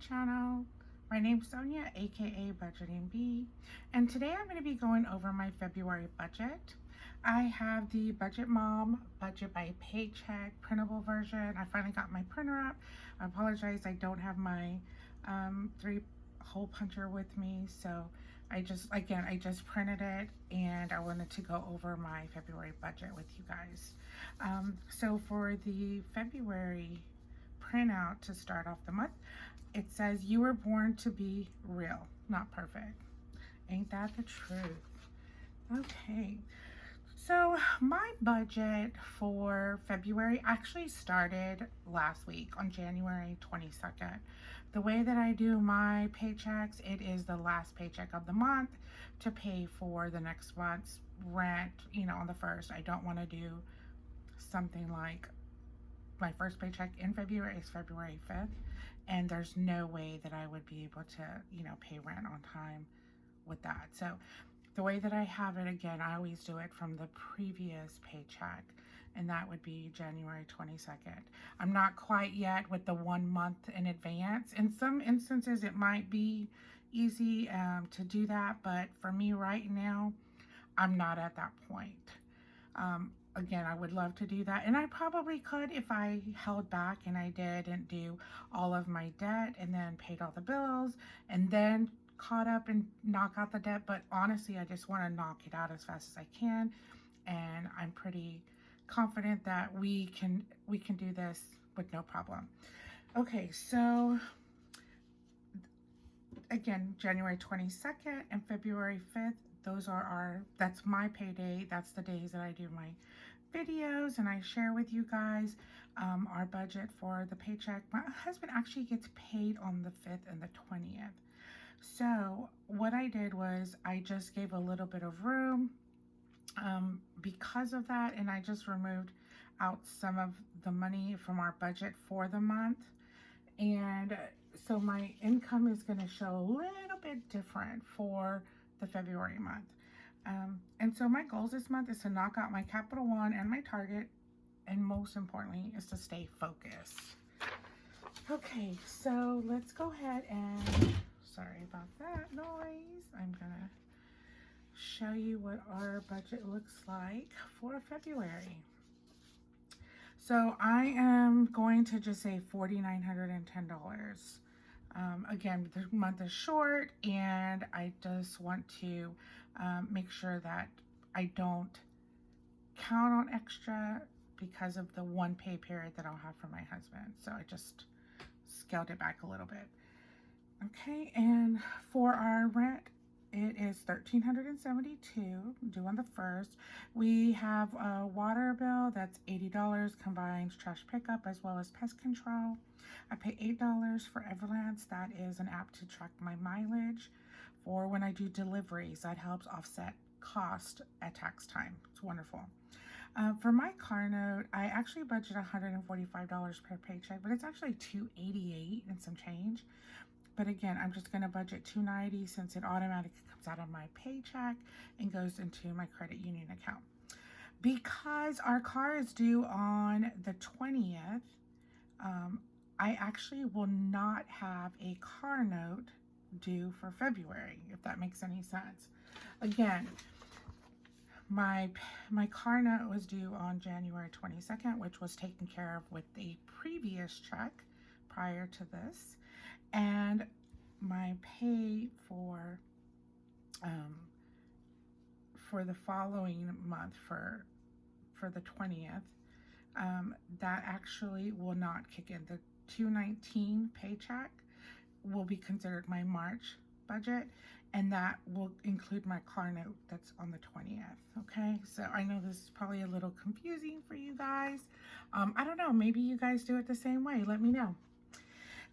channel. My name's Sonia, aka Budgeting Bee, and today I'm going to be going over my February budget. I have the Budget Mom Budget by Paycheck printable version. I finally got my printer up. I apologize, I don't have my 3-hole puncher with me, so I just printed it and I wanted to go over my February budget with you guys. So for the February printout to start off the month, it says you were born to be real, not perfect. Ain't that the truth? Okay, so my budget for February actually started last week on January 22nd. The way that I do my paychecks, it is the last paycheck of the month to pay for the next month's rent, on the first. I don't want to do something like my first paycheck in February is February 5th, and there's no way that I would be able to, pay rent on time with that. So the way that I have it, again, I always do it from the previous paycheck, and that would be January 22nd. I'm not quite yet with the 1 month in advance. In some instances, it might be easy to do that, but for me right now, I'm not at that point. Again, I would love to do that, and I probably could if I held back and I didn't do all of my debt and then paid all the bills and then caught up and knock out the debt. But honestly, I just want to knock it out as fast as I can, and I'm pretty confident that we can do this with no problem. Okay, so again, January 22nd and February 5th, that's my payday. That's the days that I do my videos and I share with you guys our budget for the paycheck. My husband actually gets paid on the 5th and the 20th. So what I did was I just gave a little bit of room because of that, and I just removed out some of the money from our budget for the month. And so my income is going to show a little bit different for the February month. And so my goals this month is to knock out my Capital One and my Target, and most importantly is to stay focused. Okay, so let's go ahead and, sorry about that noise, I'm gonna show you what our budget looks like for February. So I am going to just say $4,910. Again, the month is short, and I just want to make sure that I don't count on extra because of the 1 pay period that I'll have for my husband. So I just scaled it back a little bit. Okay, and for our rent, it is $1,372 due on the 1st. We have a water bill that's $80, combines trash pickup as well as pest control. I pay $8 for Everlance. That is an app to track my mileage for when I do deliveries. That helps offset cost at tax time. It's wonderful. For my car note, I actually budget $145 per paycheck, but it's actually $288 and some change. But again, I'm just going to budget $290 since it automatically comes out of my paycheck and goes into my credit union account. Because our car is due on the 20th, I actually will not have a car note due for February, if that makes any sense. Again, my car note was due on January 22nd, which was taken care of with the previous check prior to this, and my pay for the following month for the 20th, that actually will not kick in. The 219 paycheck will be considered my March budget, and that will include my car note that's on the 20th. Okay, so I know this is probably a little confusing for you guys. I don't know, maybe you guys do it the same way. Let me know.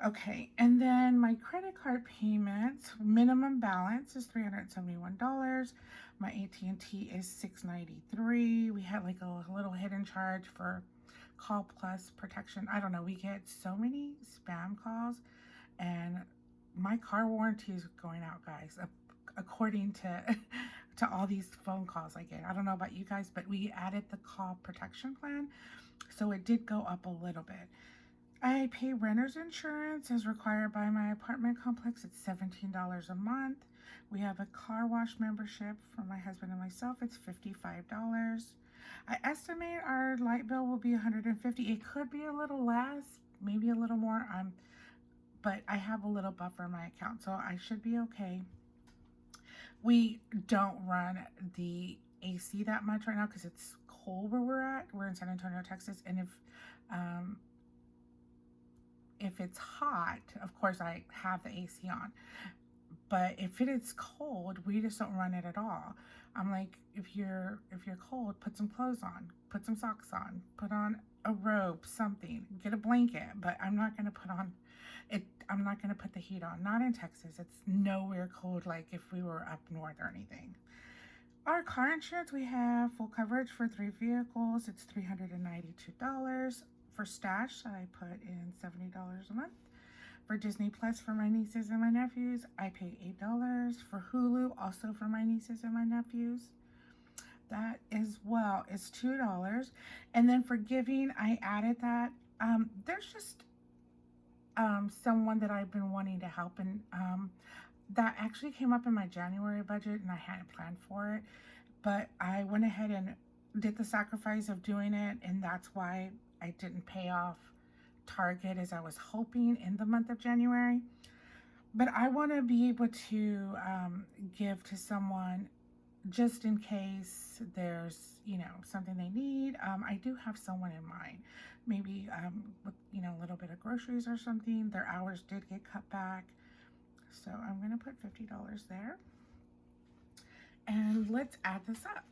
Okay, and then my credit card payments, minimum balance is $371. My AT&T is $693. We had like a little hidden charge for Call Plus protection. I don't know, we get so many spam calls, and my car warranty is going out, guys, according to all these phone calls I get. I don't know about you guys, but we added the call protection plan, so it did go up a little bit. I pay renter's insurance as required by my apartment complex. It's $17 a month. We have a car wash membership for my husband and myself. It's $55. I estimate our light bill will be $150. It could be a little less, maybe a little more. But I have a little buffer in my account, so I should be okay. We don't run the AC that much right now because it's cold where we're at. We're in San Antonio, Texas, and if it's hot, of course I have the AC on. But if it is cold, we just don't run it at all. I'm like, if you're cold, put some clothes on, put some socks on, put on a robe, something, get a blanket. But I'm not gonna put on it. I'm not gonna put the heat on. Not in Texas. It's nowhere cold like if we were up north or anything. Our car insurance, we have full coverage for 3 vehicles. It's $392. For stash, I put in $70 a month. For Disney Plus for my nieces and my nephews, I pay $8. For Hulu, also for my nieces and my nephews, that as well is $2. And then for giving, I added that. There's just someone that I've been wanting to help, and that actually came up in my January budget, and I hadn't planned for it, but I went ahead and did the sacrifice of doing it, and that's why I didn't pay off Target as I was hoping in the month of January. But I want to be able to give to someone just in case there's something they need. I do have someone in mind, maybe with a little bit of groceries or something. Their hours did get cut back, so I'm gonna put $50 there, and let's add this up.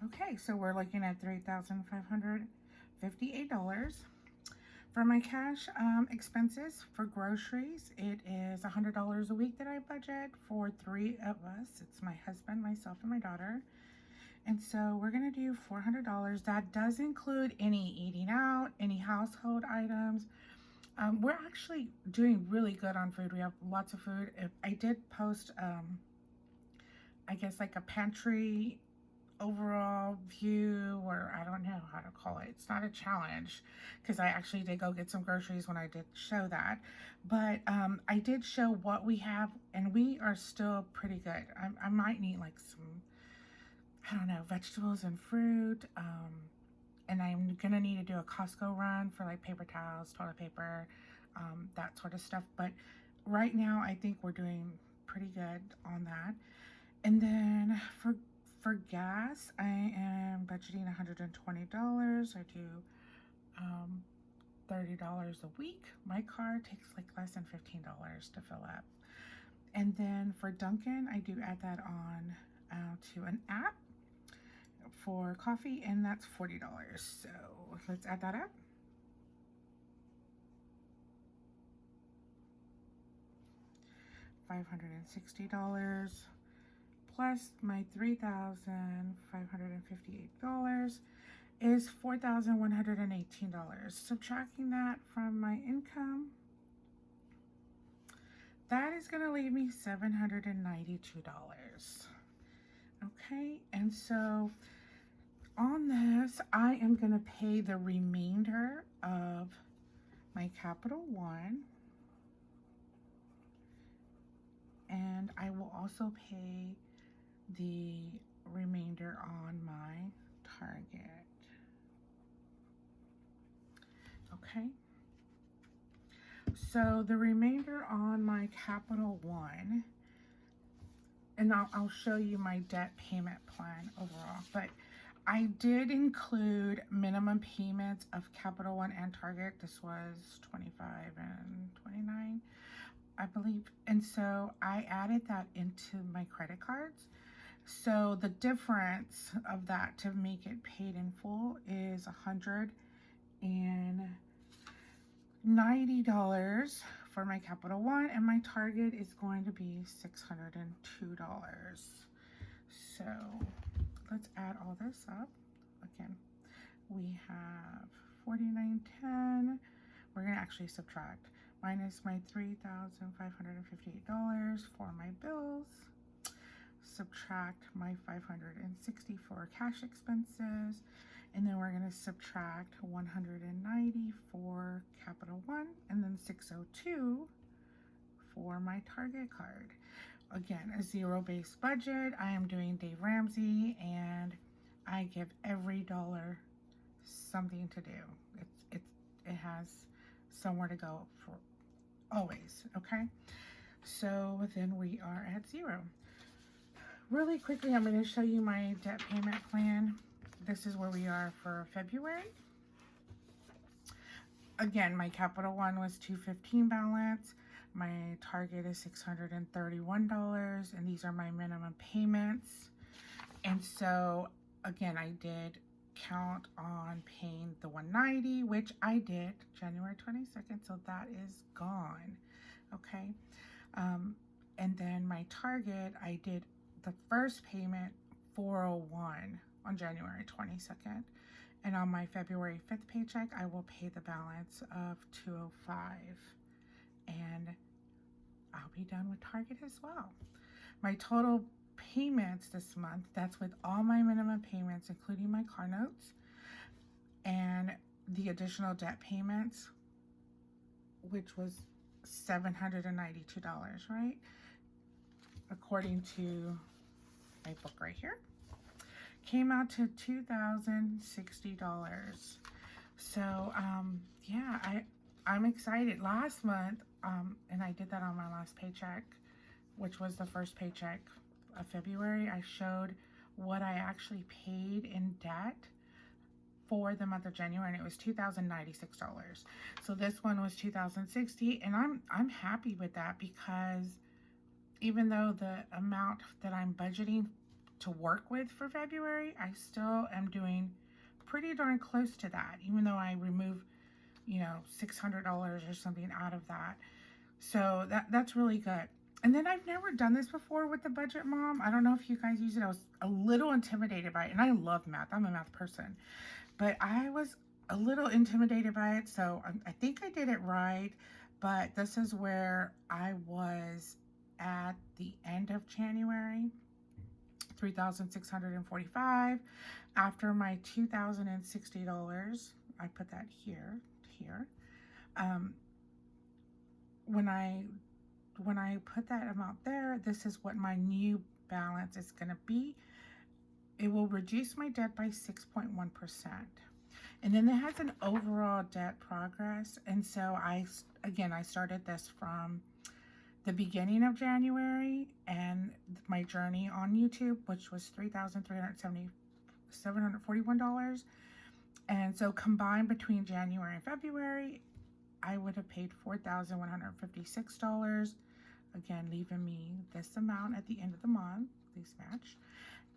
Okay, so we're looking at $3,558. For my cash expenses for groceries, it is $100 a week that I budget for 3 of us. It's my husband, myself, and my daughter. And so we're gonna do $400. That does include any eating out, any household items. We're actually doing really good on food. We have lots of food. I did post, I guess, like a pantry overall view, or I don't know how to call it. It's not a challenge because I actually did go get some groceries when I did show that. But I did show what we have, and we are still pretty good. I might need like some, I don't know, vegetables and fruit. And I'm gonna need to do a Costco run for like paper towels, toilet paper, that sort of stuff. But right now, I think we're doing pretty good on that. And then for gas, I am budgeting $120. I do $30 a week. My car takes like less than $15 to fill up. And then for Dunkin', I do add that on to an app for coffee, and that's $40. So let's add that up. $560 plus my $3,558 is $4,118. Subtracting that from my income, that is going to leave me $792. Okay, and so on this, I am going to pay the remainder of my Capital One, and I will also pay the remainder on my Target. Okay, so the remainder on my Capital One, and I'll show you my debt payment plan overall, but I did include minimum payments of Capital One and Target. This was $25 and $29, I believe. And so I added that into my credit cards. So the difference of that to make it paid in full is $110. $90 for my Capital One, and my target is going to be $602. So let's add all this up. Again, we have 4910. We're going to actually subtract minus my $3,558 for my bills, subtract my $560 for cash expenses, and then we're going to subtract $190 for Capital One, and then $602 for my Target card. Again, a zero-based budget. I am doing Dave Ramsey, and I give every dollar something to do. It has somewhere to go for always, okay? So then we are at zero. Really quickly, I'm going to show you my debt payment plan. This is where we are for February. Again, my Capital One was $215 balance. My target is $631, and these are my minimum payments. And so, again, I did count on paying the $190, which I did January 22nd, so that is gone, okay? And then my target, I did the first payment, $401 on January 22nd, and on my February 5th paycheck, I will pay the balance of $205, and I'll be done with Target as well. My total payments this month, that's with all my minimum payments, including my car notes and the additional debt payments, which was $792, right? According to my book right here, came out to $2,060. So yeah, I'm excited. Last month, and I did that on my last paycheck, which was the first paycheck of February, I showed what I actually paid in debt for the month of January, and it was $2,096. So this one was $2,060, and I'm happy with that, because even though the amount that I'm budgeting to work with for February, I still am doing pretty darn close to that, even though I remove, you know, $600 or something out of that. So that's really good. And then I've never done this before with the Budget Mom. I don't know if you guys use it. I was a little intimidated by it, and I love math. I'm a math person, but I was a little intimidated by it. So I think I did it right, but this is where I was at the end of January, $3,645. After my $2,060, I put that here. When I put that amount there, this is what my new balance is going to be. It will reduce my debt by 6.1%. And then it has an overall debt progress. And so I started this from the beginning of January, and my journey on YouTube, which was $741. And so combined between January and February, I would have paid $4,156. Again, leaving me this amount at the end of the month, please match.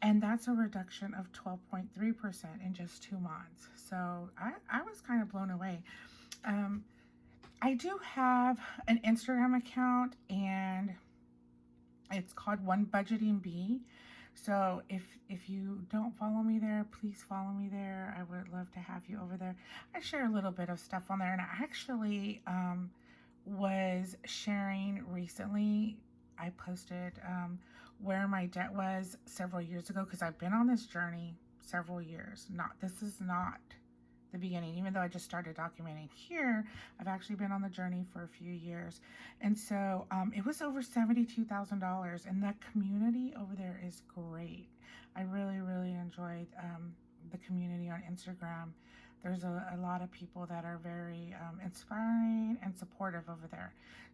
And that's a reduction of 12.3% in just 2 months. So I was kind of blown away. I do have an Instagram account, and it's called One Budgeting Bee. So if you don't follow me there, please follow me there. I would love to have you over there. I share a little bit of stuff on there, and I actually was sharing recently. I posted where my debt was several years ago, because I've been on this journey several years. This is not the beginning. Even though I just started documenting here, I've actually been on the journey for a few years. And so it was over $72,000, and that community over there is great. I really, really enjoyed the community on Instagram. There's a lot of people that are very inspiring and supportive over there.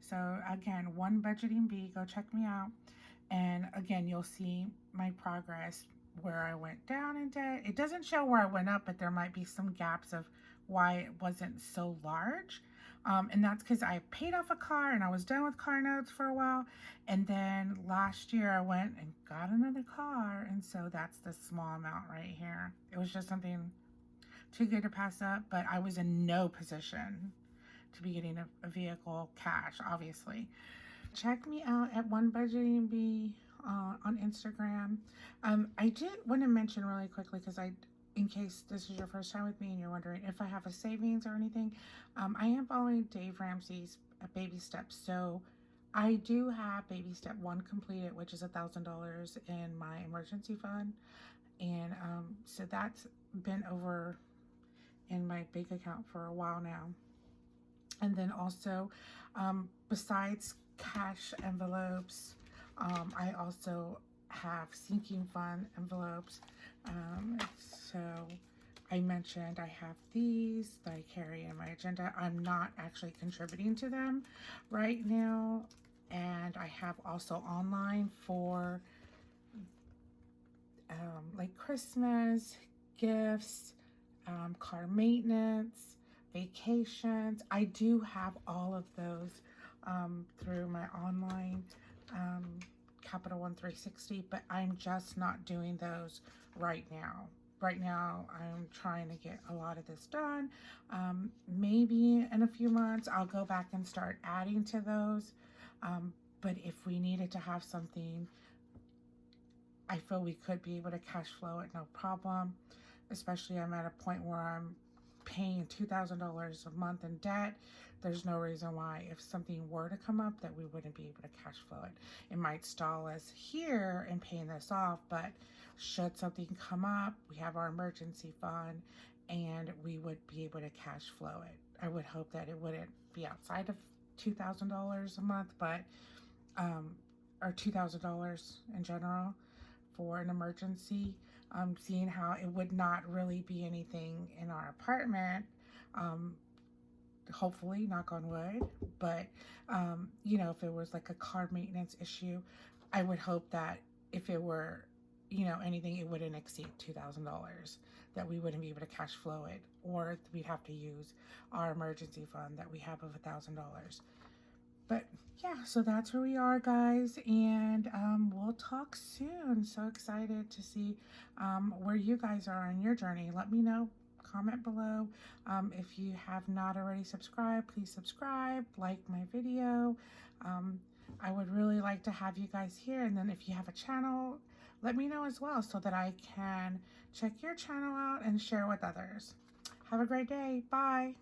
So again, One Budgeting Bee, go check me out. And again, you'll see my progress, where I went down in debt. It doesn't show where I went up, but there might be some gaps of why it wasn't so large. And that's because I paid off a car, and I was done with car notes for a while. And then last year I went and got another car. And so that's the small amount right here. It was just something too good to pass up, but I was in no position to be getting a vehicle cash, obvioly. Check me out at One Budgeting Bee on Instagram. I did want to mention really quickly, because in case this is your first time with me and you're wondering if I have a savings or anything, I am following Dave Ramsey's baby steps. So I do have baby step 1 completed, which is $1,000 in my emergency fund, and so that's been over in my bank account for a while now. And then also, besides cash envelopes, I also have sinking fund envelopes. So I mentioned I have these that I carry in my agenda. I'm not actually contributing to them right now. And I have also online for like Christmas, gifts, car maintenance, vacations. I do have all of those through my online Capital One 360, but I'm just not doing those right now. Right now, I'm trying to get a lot of this done. Maybe in a few months, I'll go back and start adding to those. But if we needed to have something, I feel we could be able to cash flow it, no problem. Especially I'm at a point where I'm paying $2,000 a month in debt. There's no reason why, if something were to come up, that we wouldn't be able to cash flow it. It might stall us here in paying this off, but should something come up, we have our emergency fund and we would be able to cash flow it. I would hope that it wouldn't be outside of $2,000 a month, but or $2,000 in general for an emergency. Seeing how it would not really be anything in our apartment, hopefully, knock on wood, but you know, if it was like a car maintenance issue, I would hope that if it were, you know, anything, it wouldn't exceed $2,000, that we wouldn't be able to cash flow it, or we'd have to use our emergency fund that we have of $1,000. But yeah, so that's where we are, guys, and we'll talk soon. So excited to see where you guys are on your journey. Let me know. Comment below. If you have not already subscribed, please subscribe, like my video. I would really like to have you guys here. And then if you have a channel, let me know as well, so that I can check your channel out and share with others. Have a great day. Bye.